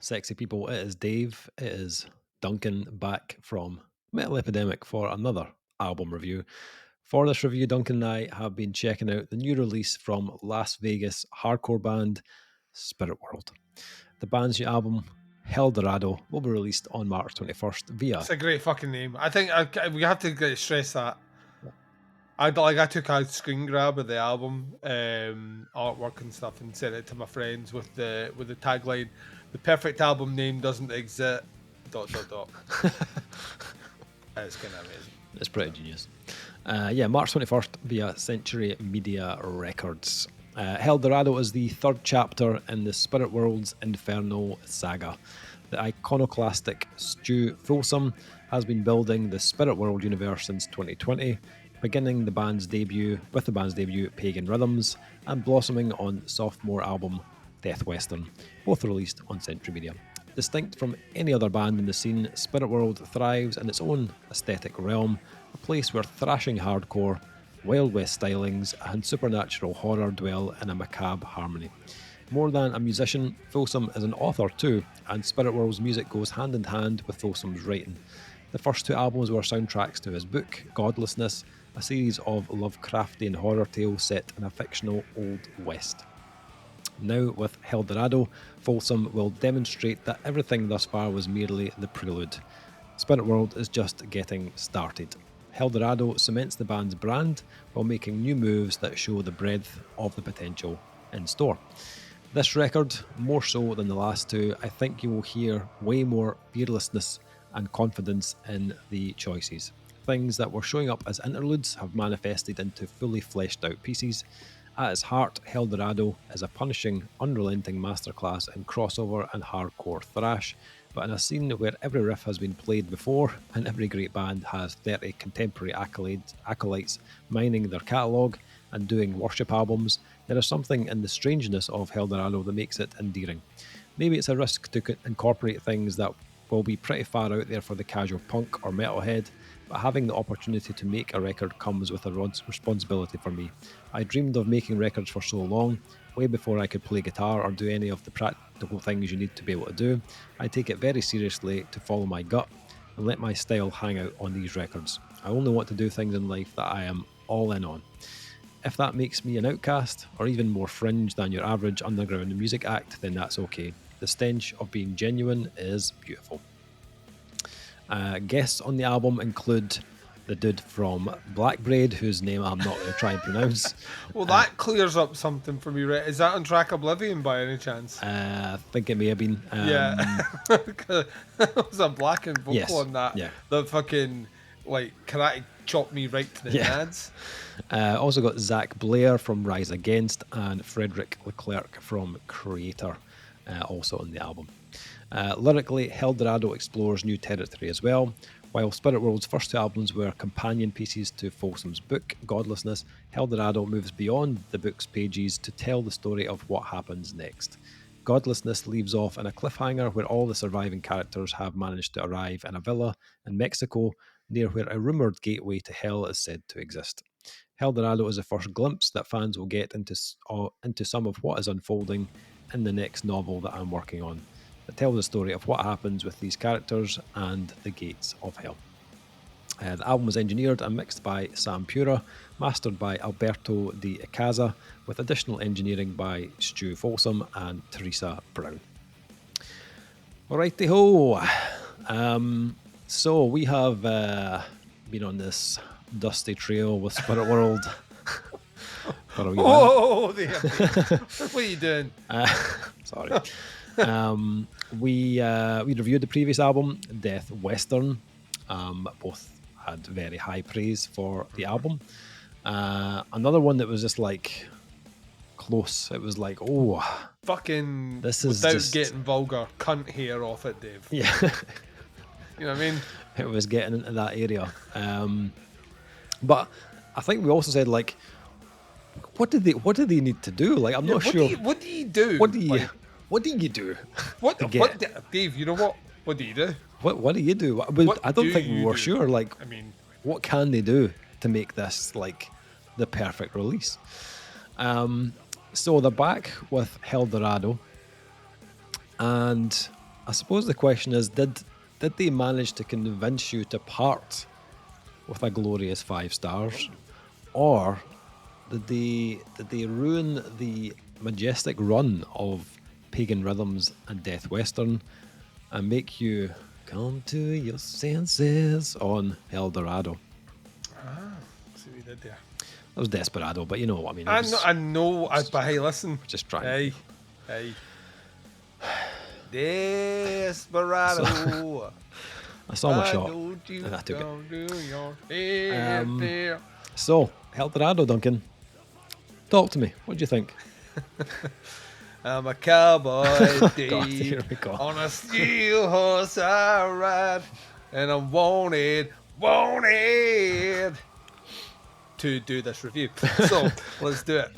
sexy people? It is Dave, it is Duncan back from Metal Epidemic for another album review. For this review, Duncan and I have been checking out the new release from Las Vegas hardcore band SpiritWorld. The band's new album, Helldorado, will be released on March 21st via... It's a great fucking name. I think we have to stress that. I took a screen grab of the album artwork and stuff and sent it to my friends with the tagline, "The perfect album name doesn't exist." ... It's kind of amazing. It's pretty genius. March 21st via Century Media Records. Helldorado is the third chapter in the SpiritWorld's Inferno saga. The iconoclastic Stu Folsom has been building the SpiritWorld universe since 2020, beginning with the band's debut, Pagan Rhythms, and blossoming on sophomore album Death Western, both released on Century Media. Distinct from any other band in the scene, SpiritWorld thrives in its own aesthetic realm, a place where thrashing hardcore, Wild West stylings, and supernatural horror dwell in a macabre harmony. More than a musician, Folsom is an author too, and SpiritWorld's music goes hand in hand with Folsom's writing. The first two albums were soundtracks to his book, Godlessness, a series of Lovecraftian horror tales set in a fictional Old West. Now, with Helldorado, Folsom will demonstrate that everything thus far was merely the prelude. SpiritWorld is just getting started. Helldorado cements the band's brand while making new moves that show the breadth of the potential in store. This record, more so than the last two, I think you will hear way more fearlessness and confidence in the choices. Things that were showing up as interludes have manifested into fully fleshed out pieces. At its heart, Helldorado is a punishing, unrelenting masterclass in crossover and hardcore thrash, but in a scene where every riff has been played before and every great band has 30 contemporary acolytes mining their catalogue and doing worship albums, there is something in the strangeness of Helldorado that makes it endearing. Maybe it's a risk to incorporate things that will be pretty far out there for the casual punk or metalhead, but having the opportunity to make a record comes with a responsibility for me. I dreamed of making records for so long, way before I could play guitar or do any of the practical things you need to be able to do. I take it very seriously to follow my gut and let my style hang out on these records. I only want to do things in life that I am all in on. If that makes me an outcast, or even more fringe than your average underground music act, then that's okay. The stench of being genuine is beautiful. Guests on the album include the dude from Blackbraid, whose name I'm not going to try and pronounce. Well, that clears up something for me, right? Is that on Track Oblivion by any chance? I think it may have been. Yeah. There was a blackened vocal yes, on that. Yeah. The fucking, karate chopped me right to the nads. Also got Zach Blair from Rise Against and Frederick Leclerc from Creator, also on the album. Lyrically, Helldorado explores new territory as well. While SpiritWorld's first two albums were companion pieces to Folsom's book, Godlessness, Helldorado moves beyond the book's pages to tell the story of what happens next. Godlessness leaves off in a cliffhanger where all the surviving characters have managed to arrive in a villa in Mexico, near where a rumoured gateway to hell is said to exist. Helldorado is the first glimpse that fans will get into some of what is unfolding in the next novel that I'm working on. That tells the story of what happens with these characters and the gates of hell. The album was engineered and mixed by Sam Pura, mastered by Alberto de Icaza, with additional engineering by Stu Folsom and Teresa Brown. Righty-ho! So we have been on this dusty trail with SpiritWorld. Oh, what are you doing? Sorry. We reviewed the previous album, Death Western. Both had very high praise for the album. Another one that was just close. It was fucking, this is without just getting vulgar, cunt hair off it, Dave. Yeah. You know what I mean? It was getting into that area. But I think we also said what did they need to do? I'm not sure. What do you do? What do you do? Dave, you know what? What do you do? What do you do? I don't think we were sure. What can they do to make this the perfect release? So they're back with Helldorado, and I suppose the question is, did they manage to convince you to part with a glorious 5 stars, or did they ruin the majestic run of pagan rhythms and death western and make you come to your senses on Helldorado? See what you did there. That was Desperado, but you know what I mean. I know. But hey, listen. Just trying. Hey. Desperado. I saw my shot and I took it. So, Helldorado, Duncan. Talk to me. What do you think? I'm a cowboy, Dave. God, here we go. On a steel horse I ride, and I'm wanted to do this review. So let's do it.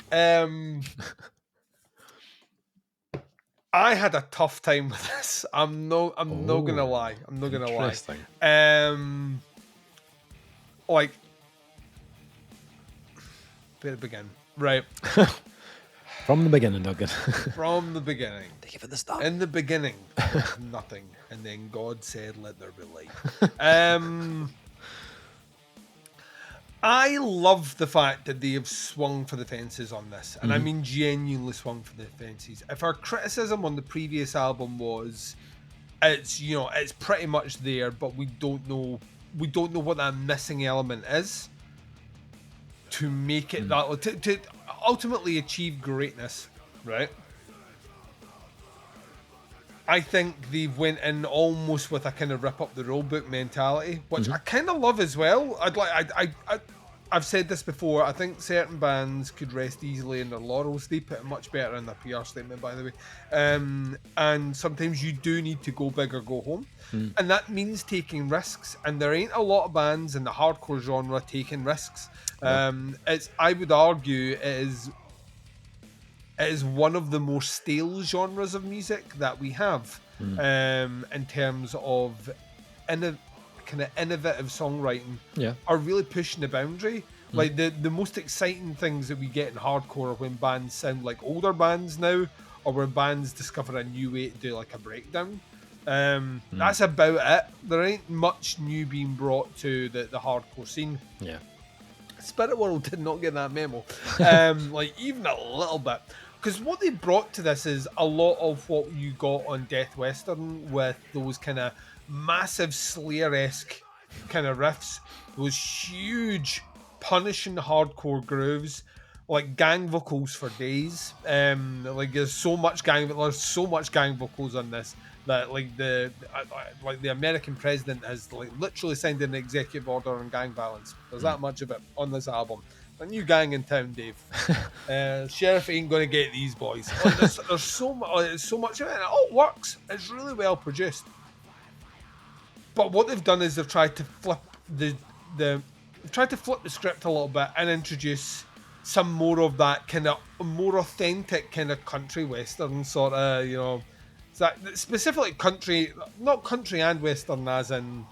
I had a tough time with this. I'm not gonna lie. I'm not gonna lie. Like, where to begin? Right. From the beginning, Duncan. From the beginning. They give it the start. In the beginning, nothing, and then God said, "Let there be light." I love the fact that they have swung for the fences on this, and I mean genuinely swung for the fences. If our criticism on the previous album was, it's pretty much there, but we don't know what that missing element is to make it that to ultimately achieve greatness, right? I think they went in almost with a kind of rip up the rule book mentality, which I kind of love as well. I've said this before. I think certain bands could rest easily in their laurels. They put it much better in their PR statement, by the way. And sometimes you do need to go big or go home, and that means taking risks. And there ain't a lot of bands in the hardcore genre taking risks. I would argue it is one of the more stale genres of music that we have, in terms of kind of innovative songwriting. Are really pushing the boundary. Like the most exciting things that we get in hardcore are when bands sound like older bands now, or when bands discover a new way to do like a breakdown. That's about it. There ain't much new being brought to the hardcore scene. SpiritWorld did not get that memo, like even a little bit. Because what they brought to this is a lot of what you got on Death Western, with those kind of massive Slayer-esque kind of riffs, those huge punishing hardcore grooves, like gang vocals for days. Like there's so much gang vocals on this that like the American president has like literally signed an executive order on gang violence. There's that much of it on this album. A new gang in town, Dave. Sheriff ain't gonna get these boys. Like, there's so much of it, and it all works. It's really well produced. But what they've done is they've tried to flip the script a little bit and introduce some more of that kind of more authentic kind of country western sort of, specifically country, not country and western as in.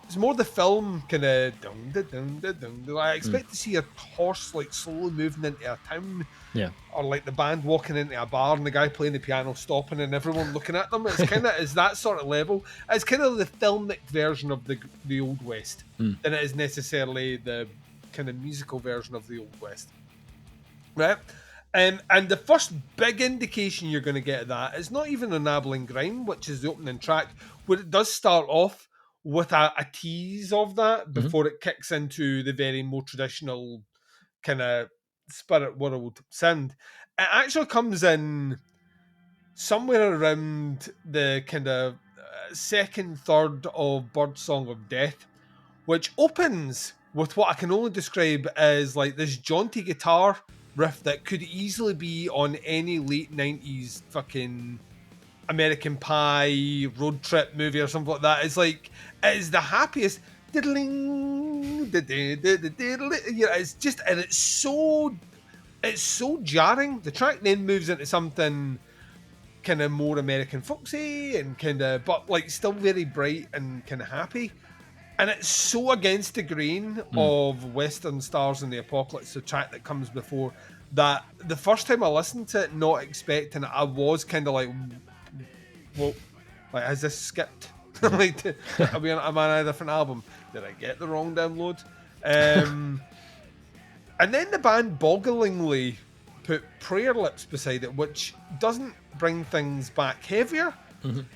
It's more the film kind of. I expect to see a horse like slowly moving into a town, or like the band walking into a bar and the guy playing the piano stopping and everyone looking at them. It's kind of is that sort of level. It's kind of the filmic version of the Old West than it is necessarily the kind of musical version of the Old West, right? And the first big indication you're going to get of that is not even Enabling Grime, which is the opening track, where it does start off with a tease of that before it kicks into the very more traditional kind of SpiritWorld sound. It actually comes in somewhere around the kind of second third of Birdsong of Death, which opens with what I can only describe as like this jaunty guitar riff that could easily be on any late 90s fucking American Pie road trip movie or something like that. It's like, it is the happiest diddling, it's just, and it's so jarring. The track then moves into something kind of more American folksy and kind of, but like still very bright and kind of happy. And it's so against the grain of Western Stars in the Apocalypse, the track that comes before, that the first time I listened to it, not expecting it, I was kind of like, well, Like, has this skipped? Like, am I on a different album? Did I get the wrong download? And then the band bogglingly put Prayer Lips beside it, which doesn't bring things back heavier.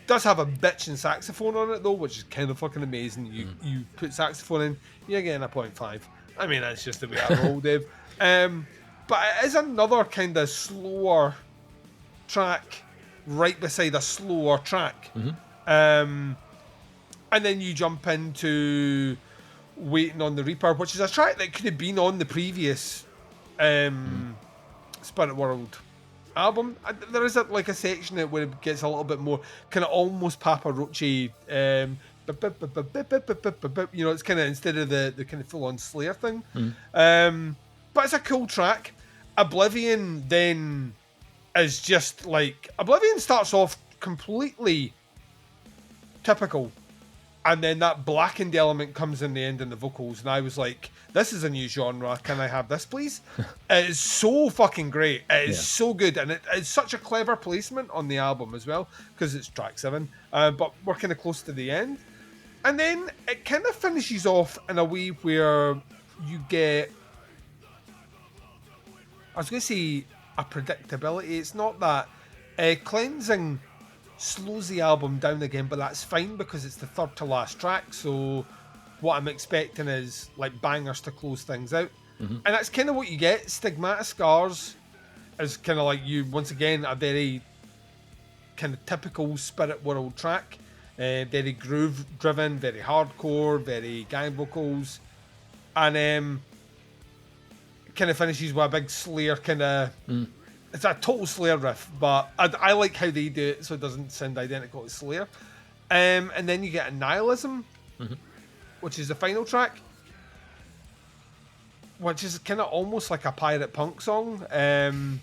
Does have a bitchin' saxophone on it though, which is kind of fucking amazing. You put saxophone in, you're getting a 0.5. I mean, that's just the way I roll, Dave. But it is another kind of slower track right beside a slower track. And then you jump into Waiting on the Reaper, which is a track that could have been on the previous SpiritWorld album. There is a section where it gets a little bit more kind of almost Papa Roach-y, it's kind of instead of the kind of full-on Slayer thing. But it's a cool track. Oblivion then is just like, Oblivion starts off completely typical, and then that blackened element comes in the end in the vocals, and I was like, this is a new genre, can I have this please? It is so fucking great, it is so good, and it's such a clever placement on the album as well, because it's track 7, but we're kind of close to the end, and then it kind of finishes off in a way where you get, I was going to say a predictability, it's not that. Cleansing slows the album down again, but that's fine because it's the third to last track, so what I'm expecting is like bangers to close things out. And that's kind of what you get. Stigmata Scars is kind of like, you once again, a very kind of typical SpiritWorld track, very groove driven, very hardcore, very gang vocals, and kind of finishes with a big Slayer kind of it's a total Slayer riff, but I like how they do it so it doesn't sound identical to Slayer. And then you get Nihilism, which is the final track, which is kind of almost like a pirate punk song. You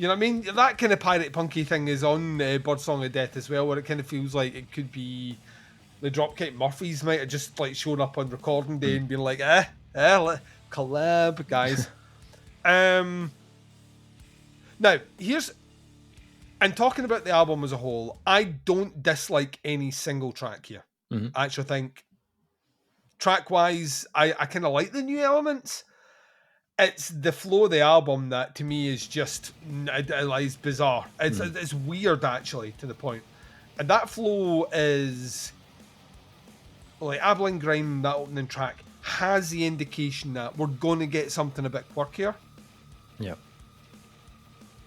know what I mean? That kind of pirate punky thing is on Birdsong of Death as well, where it kind of feels like it could be the Dropkick Murphys might have just like shown up on recording day and been like, collab, guys. Now, and talking about the album as a whole, I don't dislike any single track here. I actually think, track-wise, I kind of like the new elements. It's the flow of the album that, to me, is just is bizarre. It's weird, actually, to the point. And that flow is, like, Abilene Grime, that opening track, has the indication that we're going to get something a bit quirkier. Yeah.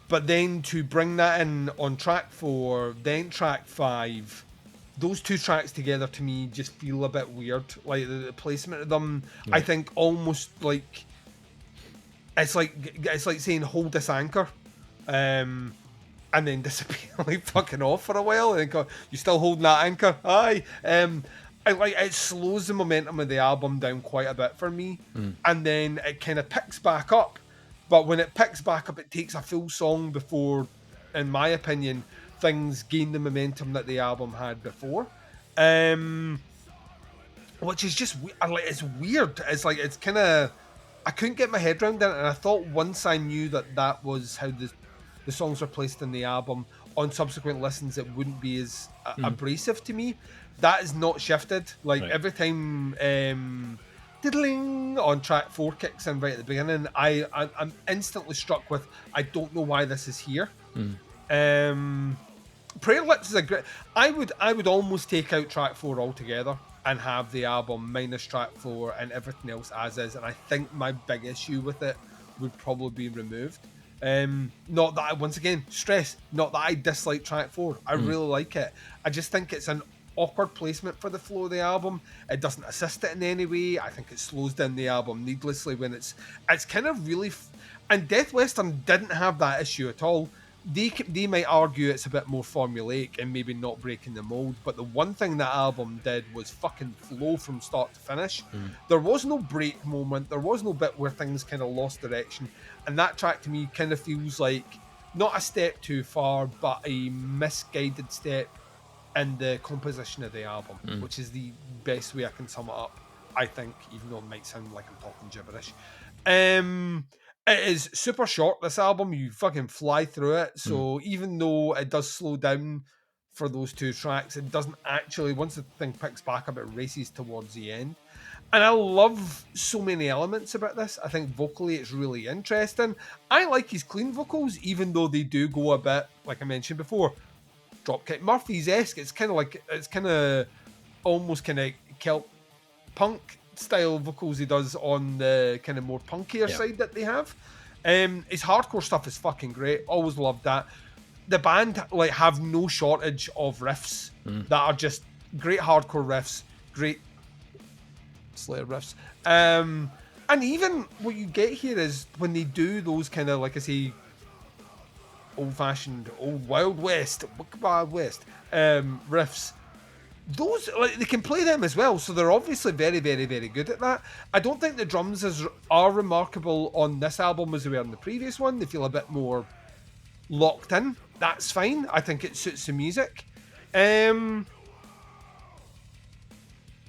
But then to bring that in on track 4, then track 5, those two tracks together to me just feel a bit weird. Like the placement of them, I think almost like it's like saying hold this anchor, and then disappear, like fucking off for a while, and go, you still holding that anchor? Aye. It slows the momentum of the album down quite a bit for me, and then it kind of picks back up. But when it picks back up, it takes a full song before, in my opinion, things gain the momentum that the album had before. Which is just, it's weird. It's like, it's kind of, I couldn't get my head around it, and I thought once I knew that was how the songs were placed in the album, on subsequent listens it wouldn't be as abrasive to me. That is not shifted. Like, every time diddling on track 4 kicks in right at the beginning, I'm instantly struck with, I don't know why this is here. Prayer Lips is a great, I would almost take out track 4 altogether and have the album minus track 4 and everything else as is, and I think my big issue with it would probably be removed. Not that I, once again, stress, not that I dislike track 4. I really like it. I just think it's an awkward placement for the flow of the album. It doesn't assist it in any way. I think it slows down the album needlessly when it's kind of really and Death Western didn't have that issue at all. They might argue it's a bit more formulaic and maybe not breaking the mold, but the one thing that album did was fucking flow from start to finish. There was no break moment, there was no bit where things kind of lost direction, and that track to me kind of feels like not a step too far, but a misguided step in the composition of the album, which is the best way I can sum it up, I think, even though it might sound like I'm talking gibberish. It is super short, this album. You fucking fly through it. So even though it does slow down for those two tracks. It doesn't actually, once the thing picks back up, it races towards the end. And I love so many elements about this. I think vocally it's really interesting. I like his clean vocals, even though they do go a bit, like I mentioned before, Dropkick Murphys-esque. It's kind of almost kind of kelp punk style vocals he does on the kind of more punkier side that they have. His hardcore stuff is fucking great. Always loved that. The band like have no shortage of riffs that are just great hardcore riffs, great Slayer riffs. And even what you get here is when they do those kind of, like I say, old-fashioned, old Wild West riffs, those, like, they can play them as well, so they're obviously very, very, very good at that. I don't think the drums are remarkable on this album as they were in the previous one. They feel a bit more locked in. That's fine. I think it suits the music.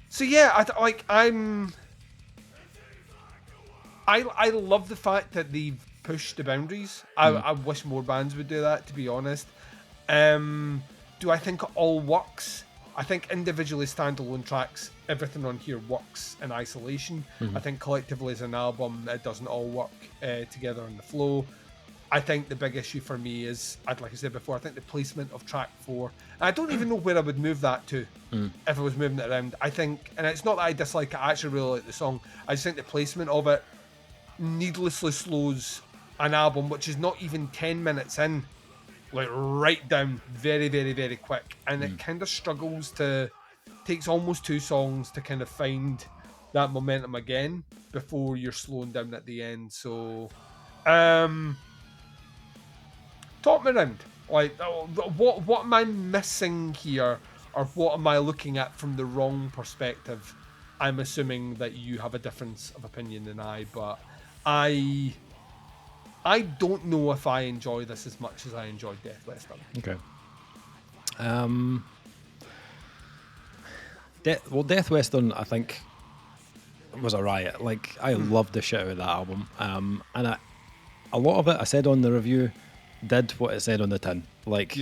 So yeah, I love the fact that they've pushed the boundaries. I wish more bands would do that, to be honest. Do I think it all works? I think individually standalone tracks, everything on here works in isolation. I think collectively as an album, it doesn't all work together in the flow. I think the big issue for me is, like I said before, I think the placement of track 4. I don't even know where I would move that to if I was moving it around. I think, and it's not that I dislike it, I actually really like the song. I just think the placement of it needlessly slows an album which is not even 10 minutes in, like right down very, very, very quick. And it kind of struggles to, takes almost 2 songs to kind of find that momentum again before you're slowing down at the end. So, talk me around. Like, what am I missing here, or what am I looking at from the wrong perspective? I'm assuming that you have a difference of opinion than I, but I don't know if I enjoy this as much as I enjoyed Death Western. Okay. Death Western, I think, was a riot. Like, I loved the shit out of that album. And a lot of it, I said on the review, did what it said on the tin. Like,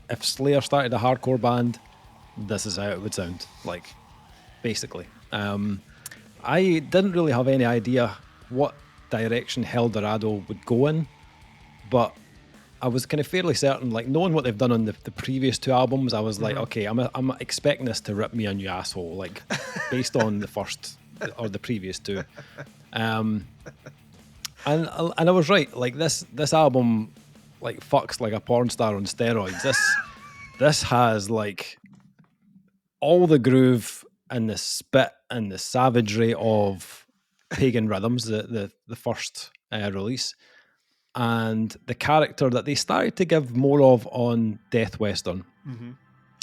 if Slayer started a hardcore band, this is how it would sound. Like, basically. I didn't really have any idea what direction Helldorado would go in, but I was kind of fairly certain, like, knowing what they've done on the previous 2 albums, I was like, okay, I'm expecting this to rip me a new asshole, like, based on the first or the previous 2. And I was right. Like, this album, like, fucks like a porn star on steroids. This has, like, all the groove and the spit and the savagery of Pagan Rhythms, the first release, and the character that they started to give more of on Death Western.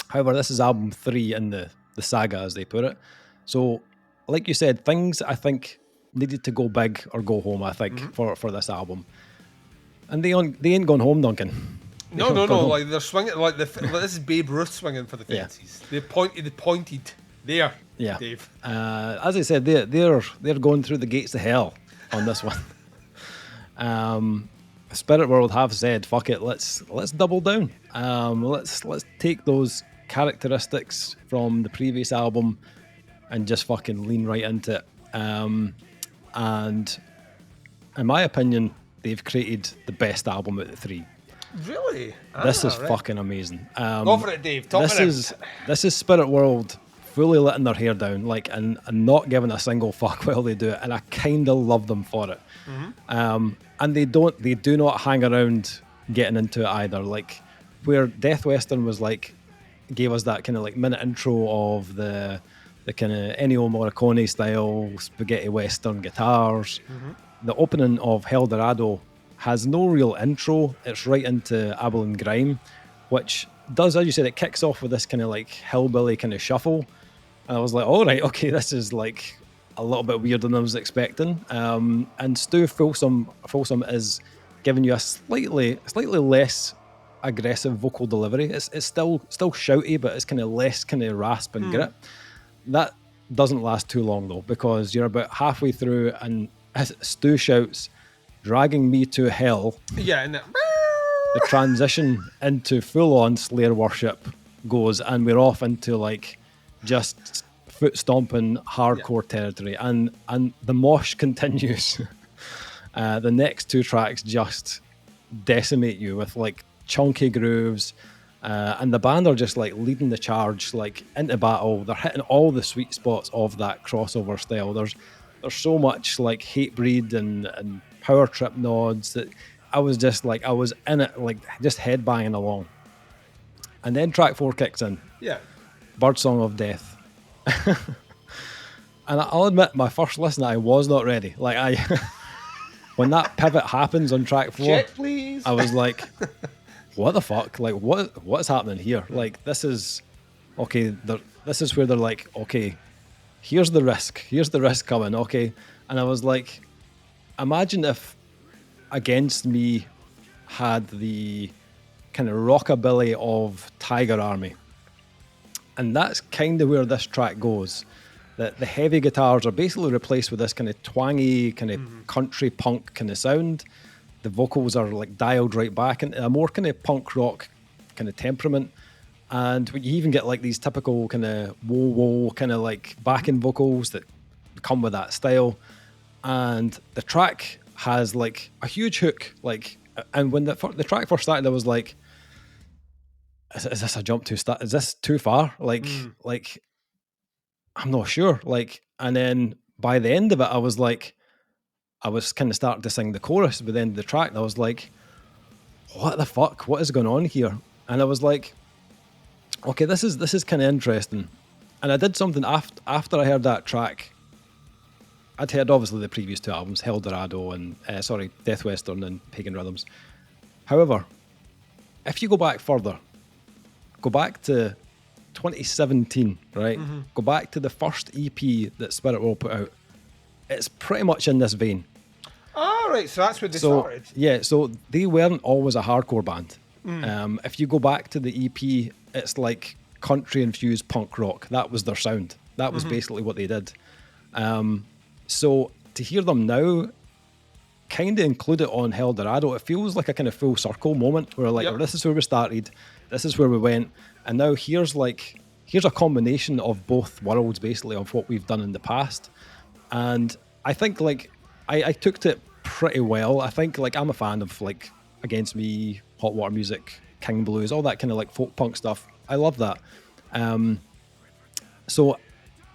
However, this is album 3 in the saga, as they put it. So, like you said, things I think needed to go big or go home, I think, for this album. And they ain't gone home, Duncan. No. Like, they're swinging, like this is Babe Ruth swinging for the fences. They pointed there. Yeah, Dave. As I said, they're going through the gates of hell on this one. SpiritWorld have said, "Fuck it, let's double down. Let's take those characteristics from the previous album and just fucking lean right into it." And in my opinion, they've created the best album out of the 3. Really? This is fucking amazing. Go for it, Dave. This is SpiritWorld fully letting their hair down, like, and not giving a single fuck while they do it, and I kind of love them for it. And they do not hang around getting into it either. Like, where Death Western was like, gave us that kind of like minute intro of the kind of Ennio Morricone style spaghetti western guitars. The opening of Helldorado has no real intro. It's right into Abilene Grime, which does, as you said, it kicks off with this kind of like hillbilly kind of shuffle. And I was like, all right, okay, this is like a little bit weirder than I was expecting. And Stu Folsom is giving you a slightly less aggressive vocal delivery. It's still shouty, but it's kind of less kind of rasp and grit. That doesn't last too long though, because you're about halfway through and as Stu shouts, "Dragging me to hell." Yeah, and the transition into full-on Slayer worship goes, and we're off into like just foot stomping hardcore territory, and the mosh continues. The next two tracks just decimate you with like chunky grooves, and the band are just like leading the charge like into battle. They're hitting all the sweet spots of that crossover style. There's so much like Hatebreed and power trip nods that I was in it, like just headbanging along. And then track 4 kicks in. Yeah. Birdsong of Death. And I'll admit, my first listen, I was not ready. Like when that pivot happens on track 4, check, please. I was like, what the fuck? Like what's happening here? Like this is okay. This is where they're like, okay, here's the risk coming. Okay. And I was like, imagine if Against Me had the kind of rockabilly of Tiger Army. And that's kind of where this track goes. That the heavy guitars are basically replaced with this kind of twangy, kind of country punk kind of sound. The vocals are like dialed right back into a more kind of punk rock kind of temperament. And you even get like these typical kind of whoa kind of like backing vocals that come with that style. And the track has like a huge hook, like, and when the track first started, I was like, is this a jump too start? Is this too far? Like I'm not sure. Like, and then by the end of it, I was kind of starting to sing the chorus by the end of the track. And I was like, what the fuck? What is going on here? And I was like, okay, this is kind of interesting. And I did something after I heard that track. I'd heard obviously the previous two albums, Helldorado and Death Western and Pagan Rhythms. However, if you go back further, go back to 2017, right? Mm-hmm. Go back to the first EP that SpiritWorld put out. It's pretty much in this vein. Oh, right, so that's where they started. Yeah, so they weren't always a hardcore band. If you go back to the EP, it's like country-infused punk rock. That was their sound. That was basically what they did. So to hear them now, kind of include it on Helldorado, it feels like a kind of full circle moment where like, oh, this is where we started, this is where we went, and now here's a combination of both worlds basically of what we've done in the past. And I think like I took to it pretty well. I think like I'm a fan of like Against Me, Hot Water Music, King Blues, all that kind of like folk punk stuff. I love that. So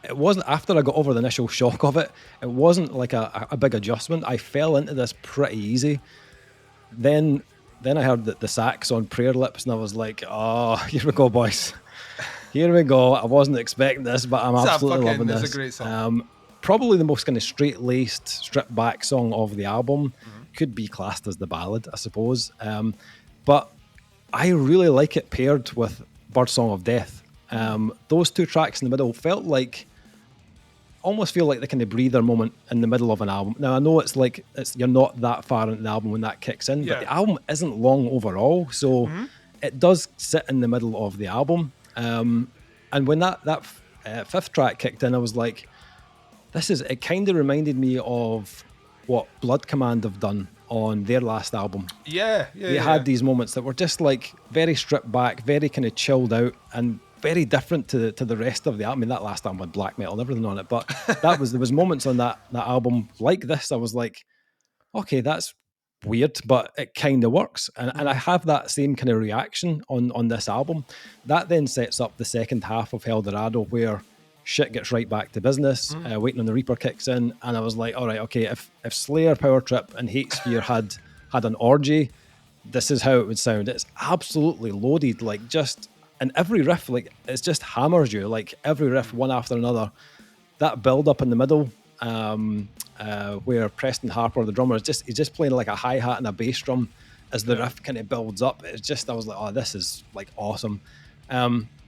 it wasn't, after I got over the initial shock of it, it wasn't like a big adjustment. I fell into this pretty easy. Then I heard the sax on Prayer Lips and I was like, oh, here we go, boys. Here we go. I wasn't expecting this, but I'm absolutely loving this. It's a great song. Probably the most kind of straight-laced, stripped-back song of the album. Could be classed as the ballad, I suppose. But I really like it paired with Birdsong of Death. Those two tracks in the middle almost feel like they kind of breather moment in the middle of an album. Now I know it's you're not that far into the album when that kicks in, but the album isn't long overall, so it does sit in the middle of the album. And when that fifth track kicked in, I was like, it kind of reminded me of what Blood Command have done on their last album. They had these moments that were just like very stripped back, very kind of chilled out, and very different to the rest of the album. I mean, that last album had black metal and everything on it, but there was moments on that album like this. I was like, okay, that's weird, but it kind of works. And I have that same kind of reaction on this album. That then sets up the second half of Helldorado, where shit gets right back to business. Waiting on the Reaper kicks in, and I was like, all right, okay, if Slayer, Power Trip, and Hatesphere had an orgy, this is how it would sound. It's absolutely loaded, like just. And every riff, like, it just hammers you, like every riff one after another. That build up in the middle, where Preston Harper, the drummer, he's just playing like a hi-hat and a bass drum as the riff kind of builds up. It's just, I was like, oh, this is like awesome. I'm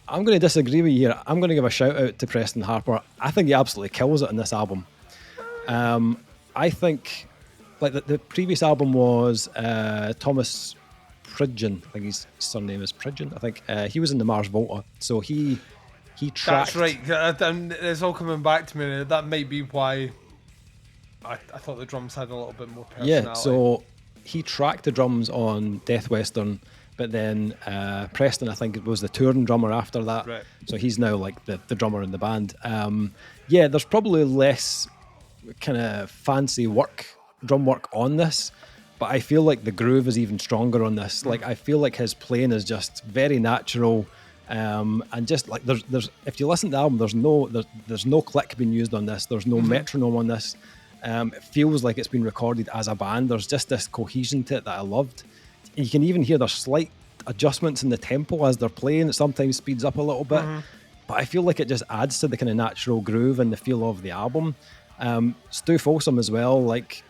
going to disagree with you here. I'm going to give a shout out to Preston Harper. I think he absolutely kills it in this album. I think, like the previous album was Thomas Pridgeon, I think his surname is Pridgeon. I think he was in the Mars Volta, so he tracked. That's right. It's all coming back to me. That may be why I thought the drums had a little bit more personality. Yeah, so he tracked the drums on Death Western, but then Preston, I think, was the touring drummer after that. Right. So he's now like the drummer in the band. Yeah, there's probably less kind of fancy drum work on this, but I feel like the groove is even stronger on this. Like I feel like his playing is just very natural. And just like there's if you listen to the album, there's no click being used on this. There's no metronome on this. It feels like it's been recorded as a band. There's just this cohesion to it that I loved. You can even hear there's slight adjustments in the tempo as they're playing. It sometimes speeds up a little bit, but I feel like it just adds to the kind of natural groove and the feel of the album. Stu Folsom as well, like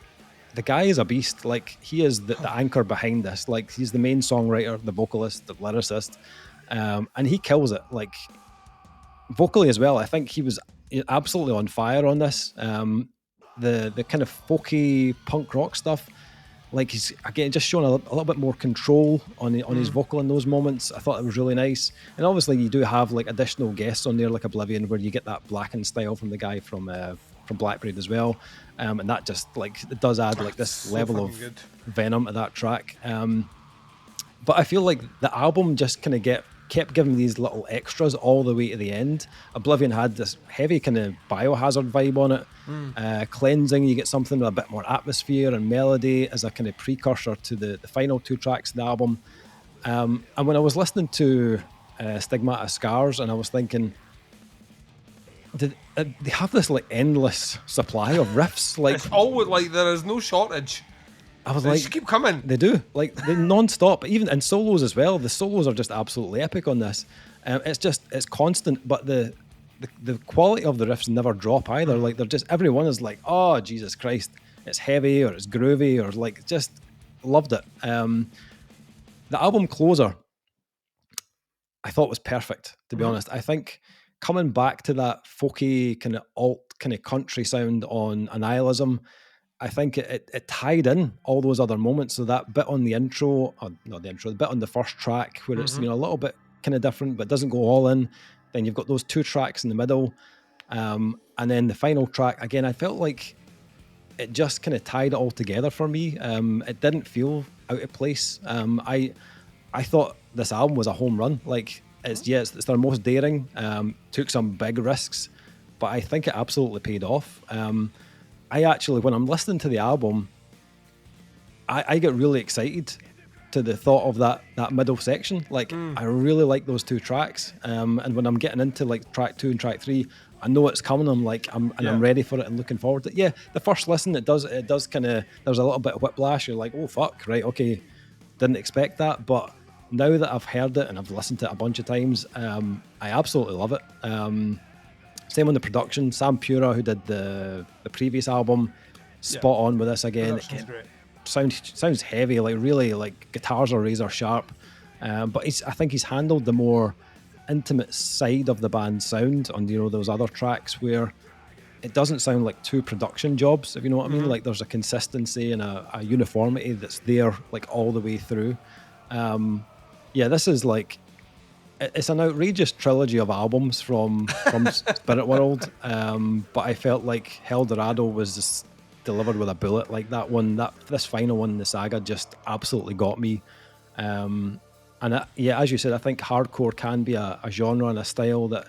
the guy is a beast. Like he is the anchor behind this. Like he's the main songwriter, the vocalist, the lyricist, and he kills it. Like vocally as well, I think he was absolutely on fire on this. The kind of folky punk rock stuff, like he's again just showing a little bit more control on his vocal in those moments. I thought it was really nice. And obviously you do have like additional guests on there like Oblivion, where you get that blackened style from the guy from Blackbreed as well, and that just like it does add like this So level of good. venom to that track. But I feel like the album just kind of kept giving these little extras all the way to the end. Oblivion had this heavy kind of Biohazard vibe on it. Cleansing, you get something with a bit more atmosphere and melody as a kind of precursor to the final two tracks of the album. And when I was listening to Stigmata Scars, and I was thinking, they have this like endless supply of riffs? Like It's always like there is no shortage. I was They like, just keep coming. They do, like they non-stop, even in solos as well. The solos are just absolutely epic on this. It's constant, but the quality of the riffs never drop either. Like they're just, everyone is like, oh Jesus Christ, it's heavy or it's groovy or like just loved it. The album Closer, I thought was perfect, to be honest. I think coming back to that folky kind of alt kind of country sound on Annihilism, I think it tied in all those other moments. So that bit on the intro, or not the intro, the bit on the first track where it's a little bit kind of different, but doesn't go all in. Then you've got those two tracks in the middle, and then the final track. Again, I felt like it just kind of tied it all together for me. It didn't feel out of place. I thought this album was a home run. Like it's their most daring. Took some big risks, but I think it absolutely paid off. I actually, when I'm listening to the album, I get really excited to the thought of that middle section. Like I really like those two tracks, and when I'm getting into like track 2 and track 3, I know it's coming. I'm ready for it and looking forward to it. Yeah, the first listen, it does kind of, there's a little bit of whiplash. You're like, oh fuck, right, okay, didn't expect that. But now that I've heard it and I've listened to it a bunch of times, I absolutely love it. Same on the production. Sam Pura, who did the previous album, spot on with this again. Sounds heavy, like really like guitars are razor sharp. But I think he's handled the more intimate side of the band's sound on those other tracks where it doesn't sound like two production jobs, if you know what I mean. Like there's a consistency and a uniformity that's there like all the way through. This is like, it's an outrageous trilogy of albums from SpiritWorld, but I felt like Helldorado was just delivered with a bullet. Like this final one in the saga just absolutely got me. And as you said, I think hardcore can be a genre and a style that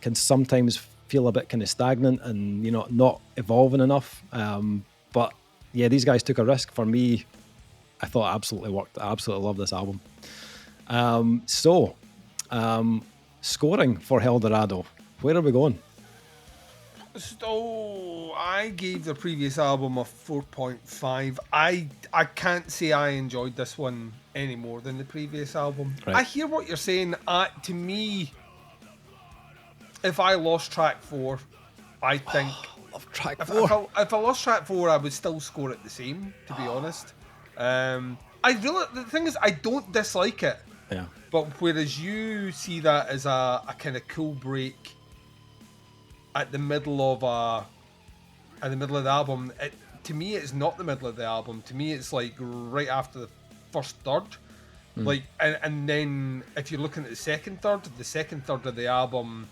can sometimes feel a bit kind of stagnant and not evolving enough. But yeah, these guys took a risk. For me, I thought it absolutely worked. I absolutely love this album. Scoring for Helldorado. Where are we going? So I gave the previous album a 4.5. I can't say I enjoyed this one any more than the previous album. Right. I hear what you're saying. To me, if I lost track 4, I think love track 4. If I lost track 4, I would still score it the same, to be honest. The thing is, I don't dislike it. Yeah. But whereas you see that as a kind of cool break at the middle of the album, to me it's not the middle of the album. To me it's like right after the first third. Like and then if you're looking at the second third of the album,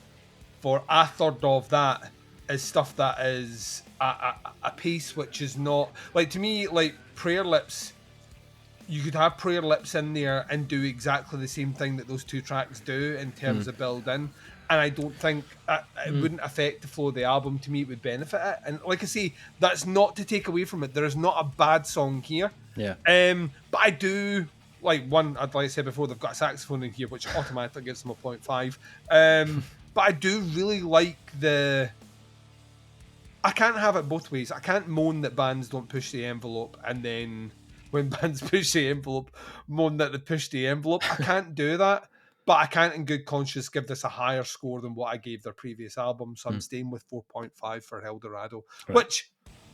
for a third of that is stuff that is a piece which is not, like, to me, like Prayer Lips you could have Prayer Lips in there and do exactly the same thing that those 2 tracks do in terms of build in. And I don't think it wouldn't affect the flow of the album. To me, it would benefit it. And like I say, that's not to take away from it. There is not a bad song here. Yeah. But I do, like, one, I'd like to say before, they've got a saxophone in here, which automatically gives them a 0.5. But I do really like I can't have it both ways. I can't moan that bands don't push the envelope, and then when bands push the envelope, moan that they push the envelope. I can't do that. But I can't in good conscience give this a higher score than what I gave their previous album. So I'm staying with 4.5 for Helldorado, which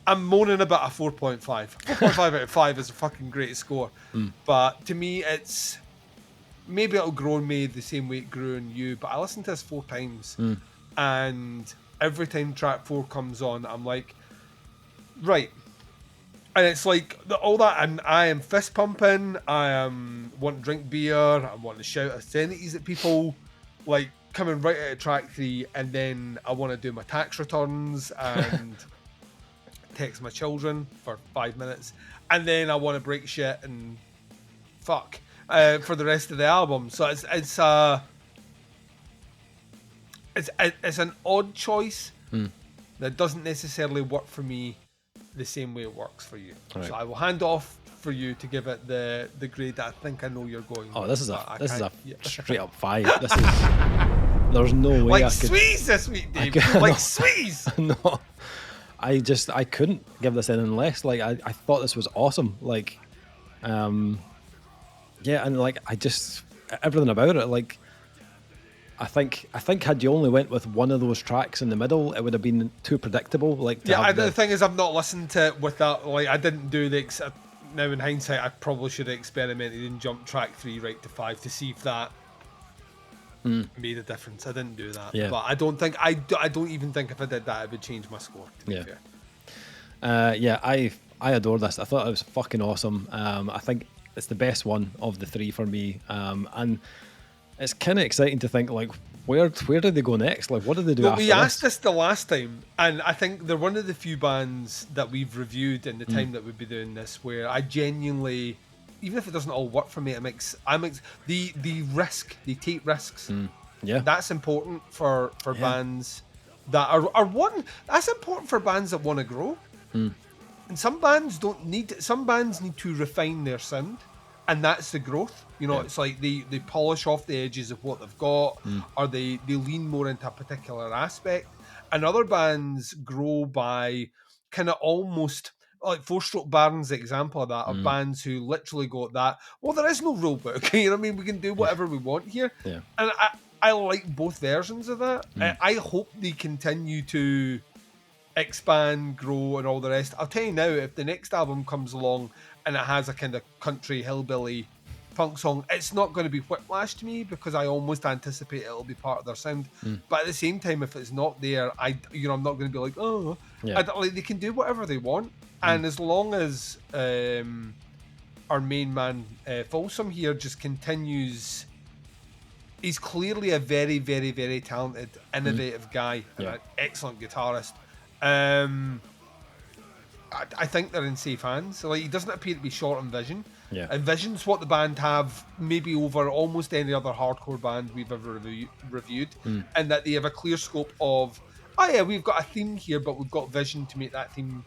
I'm moaning about a 4.5. 4.5 out of 5 is a fucking great score. But to me, it's... Maybe it'll grow on me the same way it grew on you, but I listened to this 4 times. And every time track 4 comes on, I'm like, right. And it's like all that, and I am fist pumping. I am wanting to drink beer. I'm wanting to shout obscenities at people, like coming right out of track 3. And then I want to do my tax returns and text my children for 5 minutes. And then I want to break shit and fuck for the rest of the album. So it's an odd choice that doesn't necessarily work for me the same way it works for you. Right. So I will hand off for you to give it the grade that I think I know you're going. Oh, this is a straight up 5. This is there's no way like Squeeze this week, Dave. Like Squeeze. No, I couldn't give this anything less. Like I thought this was awesome. Like, yeah, and like I just everything about it. Like, I think had you only went with one of those tracks in the middle, it would have been too predictable. Like, the thing is, I've not listened to it with that. Like, I didn't do now in hindsight, I probably should have experimented and jumped track 3 right to 5 to see if that made a difference. I didn't do that, but I don't even think if I did that, it would change my score. To be fair. Yeah, I adore this. I thought it was fucking awesome. I think it's the best one of the 3 for me, and it's kind of exciting to think, like, where do they go next? Like, what do they do after this? We asked this the last time, and I think they're one of the few bands that we've reviewed in the time that we'd be doing this where I genuinely, even if it doesn't all work for me, they take risks. Yeah, that's important for bands that are one. That's important for bands that want to grow. And some bands need to refine their sound. And that's the growth. You know, it's like they polish off the edges of what they've got, or they lean more into a particular aspect. And other bands grow by kind of almost, like 4-Stroke Baron's the example of that, of bands who literally go at that. Well, there is no rule book. You know what I mean? We can do whatever we want here. Yeah. And I like both versions of that. I hope they continue to expand, grow, and all the rest. I'll tell you now, if the next album comes along and it has a kind of country hillbilly punk song, it's not going to be Whiplash to me, because I almost anticipate it'll be part of their sound. But at the same time, if it's not there, I'm not going to be like, oh, they can do whatever they want. And as long as our main man Folsom here just continues, he's clearly a very, very, very talented, innovative guy and an excellent guitarist. I think they're in safe hands. So, like, he doesn't appear to be short on vision. Yeah. And vision's what the band have maybe over almost any other hardcore band we've ever reviewed. And that they have a clear scope of, we've got a theme here, but we've got vision to make that theme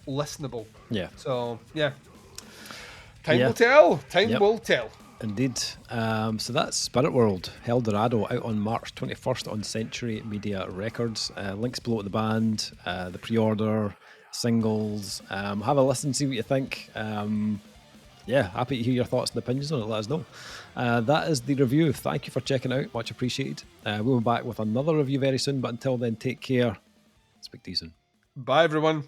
listenable. Yeah. So, yeah. Time will tell. Time will tell. Indeed. So that's SpiritWorld, Helldorado, out on March 21st on Century Media Records. Links below to the band, the pre-order, singles. Have a listen, see what you think. Happy to hear your thoughts and opinions on it. Let us know. That is the review. Thank you for checking out. Much appreciated. We'll be back with another review very soon, but until then, take care. Speak to you soon. Bye, everyone.